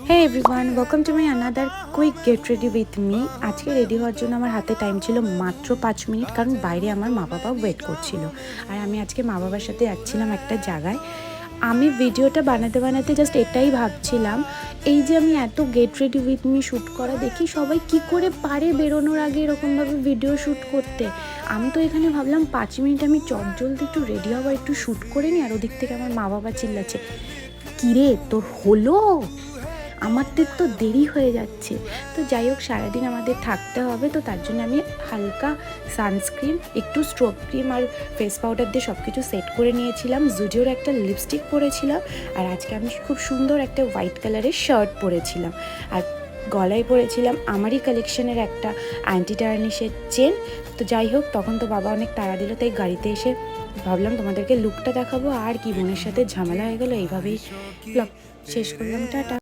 Hey everyone, welcome to my another quick get ready with me. আজকে ready হওয়ার জন্য আমার হাতে টাইম ছিল মাত্র 5 মিনিট, কারণ বাইরে আমার মা বাবা ওয়েট করছিল। আর আমি আজকে মা বাবার সাথে যাচ্ছিলাম একটা জায়গায়। আমি ভিডিওটা বানাতে বানাতে জাস্ট এটাই ভাবছিলাম, এই যে আমি এত get ready with me shoot করা দেখি, সবাই কি করে পারে বেরোনোর আগে এরকমভাবে ভিডিও শ্যুট করতে। আমি তো এখানে ভাবলাম 5 মিনিট আমি চটজলদি একটু রেডি হওয়া, একটু শ্যুট করে নিই। আর ওদিক থেকে আমার মা বাবা চিল্লাচ্ছে, কিরে তোর হলো? আমাদের তো দেরি হয়ে যাচ্ছে। তো যাই হোক, সারাদিন আমাদের থাকতে হবে, তো তার জন্য আমি হালকা সানস্ক্রিন, একটু স্ট্রোব ক্রিম আর ফেস পাউডার দিয়ে সব কিছু সেট করে নিয়েছিলাম। জুডিওর একটা লিপস্টিক পরেছিলাম, আর আজকে আমি খুব সুন্দর একটা হোয়াইট কালারের শার্ট পরেছিলাম, আর গলায় পরেছিলাম আমারই কালেকশনের একটা অ্যান্টি টার্নিশের চেন। তো যাই হোক, তখন তো বাবা অনেক তাড়া দিল, তাই গাড়িতে এসে ভাবলাম তোমাদেরকে লুকটা দেখাবো। আর কি, বোনের সাথে ঝামেলা হয়ে গেলো, এইভাবেই ব্লগ শেষ করলাম। টাটা।